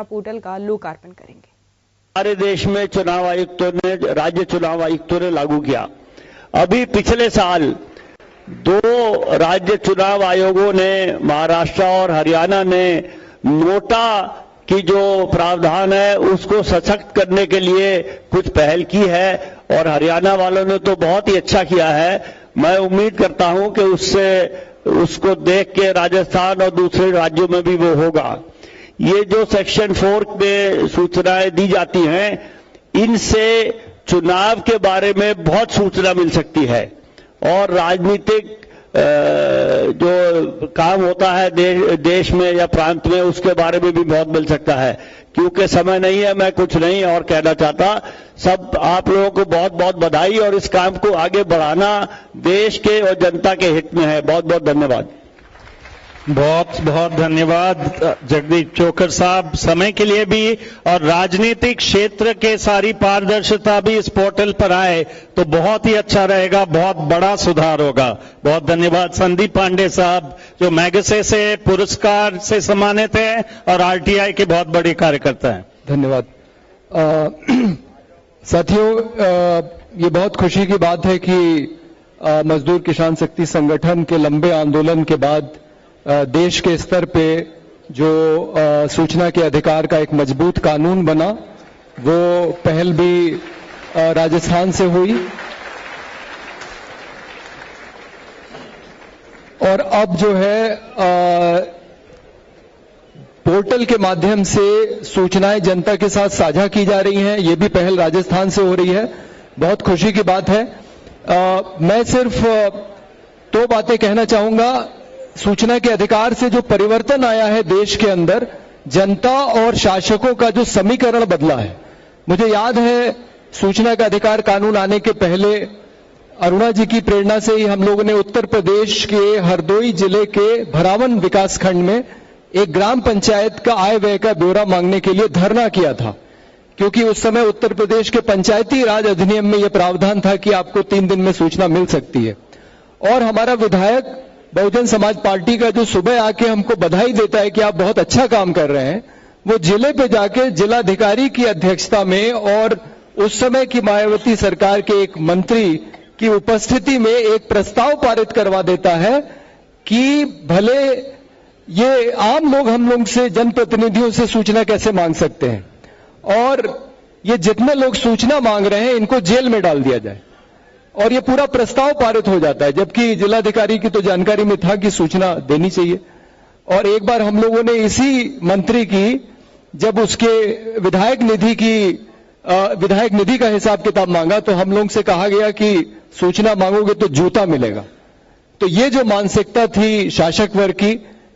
Portal का लोकार्पण करेंगे। हमारे देश में चुनाव आयुक्तों ने, राज्य चुनाव आयुक्तों ने लागू किया। अभी पिछले साल 2 राज्य चुनाव आयोगों ने, महाराष्ट्र और हरियाणा ने, नोटा की जो प्रावधान है उसको सशक्त करने के लिए कुछ पहल की है और हरियाणा वालों ने तो बहुत ही अच्छा किया है। मैं उम्मीद करता हूं कि उसको देख के राजस्थान और दूसरे राज्यों में भी वो होगा। ये जो सेक्शन 4 में सूचनाएं दी जाती हैं, इनसे चुनाव के बारे में बहुत सूचना मिल सकती है और राजनीतिक जो काम होता है देश में या प्रांत में, उसके बारे में भी बहुत मिल सकता है। क्योंकि समय नहीं है, मैं कुछ नहीं और कहना चाहता। सब आप लोगों को बहुत बहुत बधाई और इस काम को आगे बढ़ाना देश के और जनता के हित में है। बहुत बहुत धन्यवाद। बहुत बहुत धन्यवाद जगदीश चोकर साहब, समय के लिए भी। और राजनीतिक क्षेत्र के सारी पारदर्शिता भी इस पोर्टल पर आए तो बहुत ही अच्छा रहेगा, बहुत बड़ा सुधार होगा। बहुत धन्यवाद। संदीप पांडे साहब जो मैगसे से पुरस्कार से सम्मानित हैं और आरटीआई के बहुत बड़े कार्यकर्ता हैं। धन्यवाद। साथियों, ये बहुत खुशी की बात है कि मजदूर किसान शक्ति संगठन के लंबे आंदोलन के बाद देश के स्तर पे जो सूचना के अधिकार का एक मजबूत कानून बना, वो पहल भी राजस्थान से हुई और अब जो है पोर्टल के माध्यम से सूचनाएं जनता के साथ साझा की जा रही हैं। ये भी पहल राजस्थान से हो रही है, बहुत खुशी की बात है। मैं सिर्फ 2 बातें कहना चाहूंगा। सूचना के अधिकार से जो परिवर्तन आया है देश के अंदर, जनता और शासकों का जो समीकरण बदला है। मुझे याद है सूचना का अधिकार कानून आने के पहले अरुणा जी की प्रेरणा से ही हम लोगों ने उत्तर प्रदेश के हरदोई जिले के भरावन विकासखंड में एक ग्राम पंचायत का आय व्यय का ब्यौरा मांगने के लिए धरना किया था, क्योंकि उस समय उत्तर प्रदेश के पंचायती राज अधिनियम में यह प्रावधान था कि आपको 3 दिन में सूचना मिल सकती है। और हमारा विधायक बहुजन समाज पार्टी का जो सुबह आके हमको बधाई देता है कि आप बहुत अच्छा काम कर रहे हैं, वो जिले पे जाके जिलाधिकारी की अध्यक्षता में और उस समय की मायावती सरकार के एक मंत्री की उपस्थिति में एक प्रस्ताव पारित करवा देता है कि भले ये आम लोग हम लोग से, जनप्रतिनिधियों से सूचना कैसे मांग सकते हैं और ये जितने लोग सूचना मांग रहे हैं इनको जेल में डाल दिया जाए। और ये पूरा प्रस्ताव पारित हो जाता है, जबकि जिलाधिकारी की तो जानकारी में था कि सूचना देनी चाहिए। और एक बार हम लोगों ने इसी मंत्री की, जब उसके विधायक निधि का हिसाब किताब मांगा तो हम लोग से कहा गया कि सूचना मांगोगे तो जूता मिलेगा। तो ये जो मानसिकता थी शासक वर्ग की,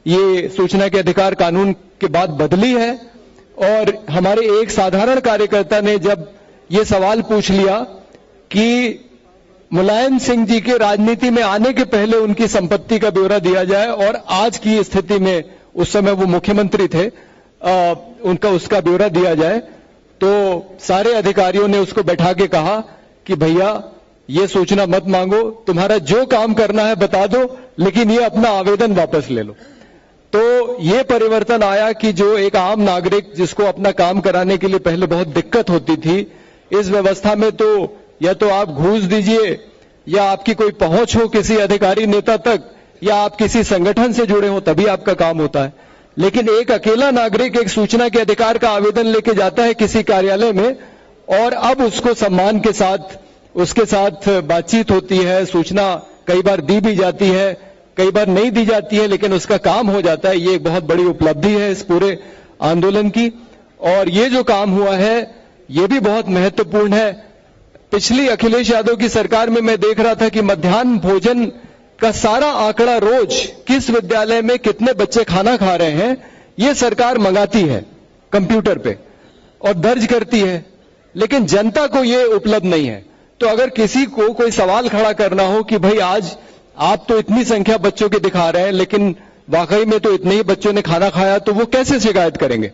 ये सूचना के अधिकार कानून के बाद बदली है। और हमारे एक साधारण कार्यकर्ता ने जब ये सवाल पूछ लिया कि मुलायम सिंह जी के राजनीति में आने के पहले उनकी संपत्ति का ब्यौरा दिया जाए और आज की स्थिति में, उस समय वो मुख्यमंत्री थे, उसका ब्यौरा दिया जाए, तो सारे अधिकारियों ने उसको बैठा के कहा कि भैया ये सूचना मत मांगो, तुम्हारा जो काम करना है बता दो, लेकिन ये अपना आवेदन वापस ले लो। तो ये परिवर्तन आया कि जो एक आम नागरिक जिसको अपना काम कराने के लिए पहले बहुत दिक्कत होती थी, इस व्यवस्था में तो या तो आप घूस दीजिए या आपकी कोई पहुंच हो किसी अधिकारी नेता तक, या आप किसी संगठन से जुड़े हो तभी आपका काम होता है। लेकिन एक अकेला नागरिक एक सूचना के अधिकार का आवेदन लेके जाता है किसी कार्यालय में और अब उसको सम्मान के साथ उसके साथ बातचीत होती है, सूचना कई बार दी भी जाती है, कई बार नहीं दी जाती है, लेकिन उसका काम हो जाता है। ये एक बहुत बड़ी उपलब्धि है इस पूरे आंदोलन की। और ये जो काम हुआ है ये भी बहुत महत्वपूर्ण है। पिछली अखिलेश यादव की सरकार में मैं देख रहा था कि मध्याह्न भोजन का सारा आंकड़ा, रोज किस विद्यालय में कितने बच्चे खाना खा रहे हैं, ये सरकार मंगाती है कंप्यूटर पे और दर्ज करती है, लेकिन जनता को ये उपलब्ध नहीं है। तो अगर किसी को कोई सवाल खड़ा करना हो कि भाई आज आप तो इतनी संख्या बच्चों की दिखा रहे हैं लेकिन वाकई में तो इतने ही बच्चों ने खाना खाया, तो वो कैसे शिकायत करेंगे।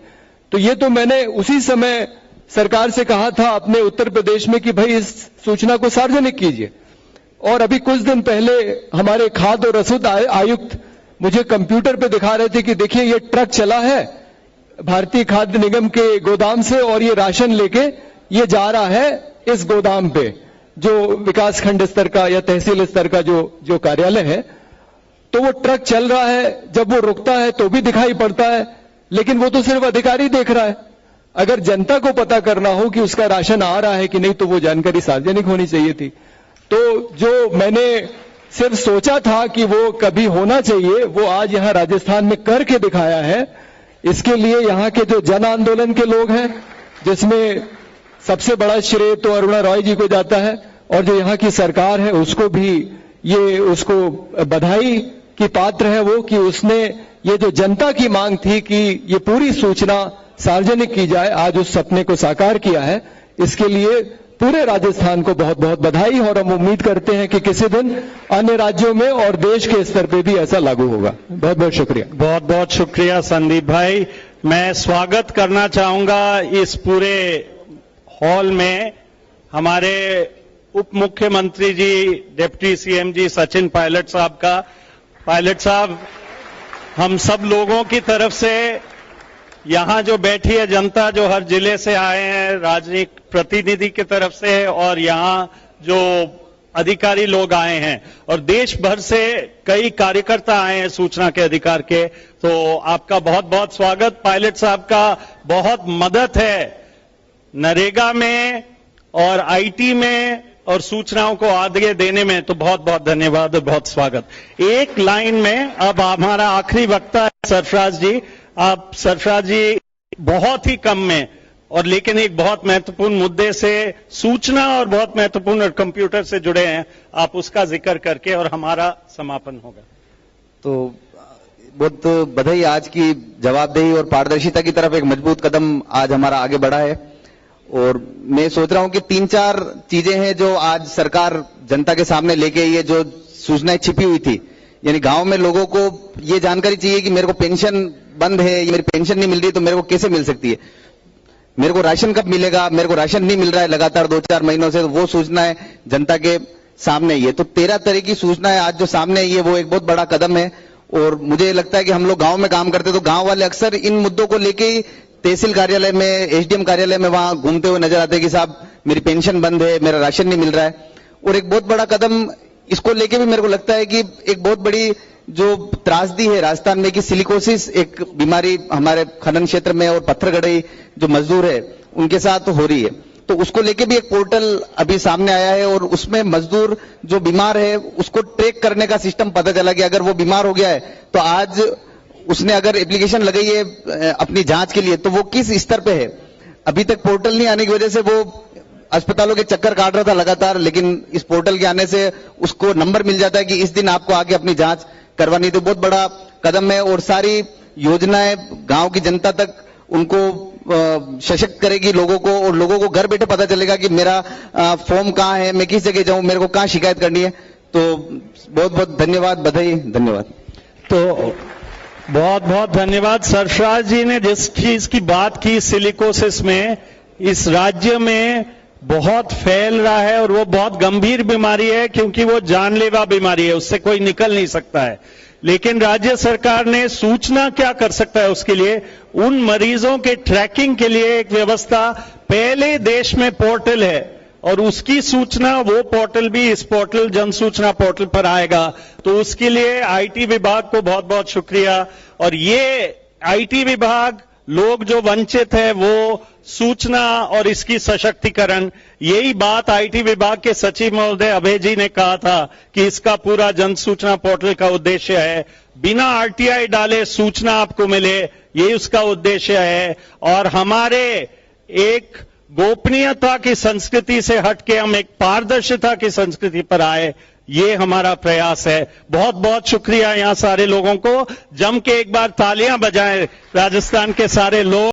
तो ये तो मैंने उसी समय सरकार से कहा था अपने उत्तर प्रदेश में कि भाई इस सूचना को सार्वजनिक कीजिए। और अभी कुछ दिन पहले हमारे खाद्य और रसद आयुक्त मुझे कंप्यूटर पे दिखा रहे थे कि देखिए ये ट्रक चला है भारतीय खाद्य निगम के गोदाम से और ये राशन लेके ये जा रहा है इस गोदाम पे, जो विकास खंड स्तर का या तहसील स्तर का जो कार्यालय है। तो वो ट्रक चल रहा है, जब वो रुकता है तो भी दिखाई पड़ता है, लेकिन वो तो सिर्फ अधिकारी देख रहा है। अगर जनता को पता करना हो कि उसका राशन आ रहा है कि नहीं, तो वो जानकारी सार्वजनिक होनी चाहिए थी। तो जो मैंने सिर्फ सोचा था कि वो कभी होना चाहिए, वो आज यहां राजस्थान में करके दिखाया है। इसके लिए यहां के जो जन आंदोलन के लोग हैं, जिसमें सबसे बड़ा श्रेय तो अरुणा रॉय जी को जाता है, और जो यहां की सरकार है उसको भी ये उसको बधाई की पात्र है वो, कि उसने ये जो जनता की मांग थी कि ये पूरी सूचना सार्वजनिक की जाए, आज उस सपने को साकार किया है। इसके लिए पूरे राजस्थान को बहुत बहुत बधाई, और हम उम्मीद करते हैं कि किसी दिन अन्य राज्यों में और देश के स्तर पे भी ऐसा लागू होगा। बहुत बहुत शुक्रिया। बहुत बहुत शुक्रिया संदीप भाई। मैं स्वागत करना चाहूंगा इस पूरे हॉल में हमारे उप मुख्यमंत्री जी, डिप्टी सीएम जी सचिन पायलट साहब का। पायलट साहब, हम सब लोगों की तरफ से, यहां जो बैठी है जनता, जो हर जिले से आए हैं, राजनीतिक प्रतिनिधि की तरफ से, और यहां जो अधिकारी लोग आए हैं, और देश भर से कई कार्यकर्ता आए हैं सूचना के अधिकार के, तो आपका बहुत बहुत स्वागत। पायलट साहब का बहुत मदद है नरेगा में और आईटी में और सूचनाओं को आगे देने में, तो बहुत बहुत धन्यवाद और बहुत स्वागत। एक लाइन में अब हमारा आखिरी वक्ता है सरफराज जी। आप सरफराज जी बहुत ही कम में, और लेकिन एक बहुत महत्वपूर्ण मुद्दे से, सूचना और बहुत महत्वपूर्ण और कंप्यूटर से जुड़े हैं, आप उसका जिक्र करके और हमारा समापन होगा। तो बहुत बधाई, आज की जवाबदेही और पारदर्शिता की तरफ एक मजबूत कदम आज हमारा आगे बढ़ा है। और मैं सोच रहा हूं कि 3-4 चीजें हैं जो आज सरकार जनता के सामने लेके, ये जो सूचनाएं छिपी हुई थी, यानी गांव में लोगों को ये जानकारी चाहिए कि मेरे को पेंशन बंद है, ये मेरी पेंशन नहीं मिल रही, तो मेरे को कैसे मिल सकती है, मेरे को राशन कब मिलेगा, मेरे को राशन नहीं मिल रहा है लगातार 2-4 महीनों से, तो वो सूचनाएं जनता के सामने ही है। तो 13 तरह की सूचनाएं आज जो सामने आई है, वो एक बहुत बड़ा कदम है। और मुझे लगता है कि हम लोग गांव में काम करते, तो गांव वाले अक्सर इन मुद्दों को लेके ही तहसील कार्यालय में, एसडीएम कार्यालय में वहां घूमते हुए नजर आते हैं कि साहब मेरी पेंशन बंद है, मेरा राशन नहीं मिल रहा है। और एक बहुत बड़ा कदम इसको लेके भी मेरे को लगता है कि एक बहुत बड़ी जो त्रासदी है राजस्थान में कि सिलिकोसिस एक बीमारी हमारे खनन क्षेत्र में और पत्थर गढ़ई जो मजदूर है उनके साथ हो रही है, तो उसको लेके भी एक पोर्टल अभी सामने आया है, और उसमें मजदूर जो बीमार है उसको ट्रैक करने का सिस्टम पता चला कि अगर वो बीमार हो गया है तो आज उसने अगर एप्लीकेशन लगाई है अपनी जांच के लिए, तो वो किस स्तर पे है। अभी तक पोर्टल नहीं आने की वजह से वो अस्पतालों के चक्कर काट रहा था लगातार, लेकिन इस पोर्टल के आने से उसको नंबर मिल जाता है कि इस दिन आपको आके अपनी जांच करवानी। तो बहुत बड़ा कदम है, और सारी योजनाएं गांव की जनता तक उनको सशक्त करेगी लोगों को, और लोगों को घर बैठे पता चलेगा कि मेरा फॉर्म कहाँ है, मैं किस जगह जाऊं, मेरे को कहाँ शिकायत करनी है। तो बहुत बहुत धन्यवाद, बधाई, धन्यवाद। तो बहुत बहुत धन्यवाद। सरफराज जी ने जिस चीज की बात की, सिलिकोसिस में इस राज्य में बहुत फैल रहा है, और वो बहुत गंभीर बीमारी है, क्योंकि वो जानलेवा बीमारी है, उससे कोई निकल नहीं सकता है। लेकिन राज्य सरकार ने सूचना क्या कर सकता है उसके लिए, उन मरीजों के ट्रैकिंग के लिए एक व्यवस्था, पहले देश में पोर्टल है, और उसकी सूचना, वो पोर्टल भी इस पोर्टल जन सूचना पोर्टल पर आएगा। तो उसके लिए आईटी विभाग को बहुत बहुत शुक्रिया। और ये आईटी विभाग, लोग जो वंचित है वो सूचना और इसकी सशक्तिकरण, यही बात आईटी विभाग के सचिव महोदय अभय जी ने कहा था कि इसका पूरा जन सूचना पोर्टल का उद्देश्य है। बिना आरटीआई डाले सूचना आपको मिले, यही उसका उद्देश्य है। और हमारे एक गोपनीयता की संस्कृति से हटके हम एक पारदर्शिता की संस्कृति पर आए, ये हमारा प्रयास है। बहुत बहुत शुक्रिया यहाँ सारे लोगों को, जम के एक बार तालियां बजाएं राजस्थान के सारे लोग।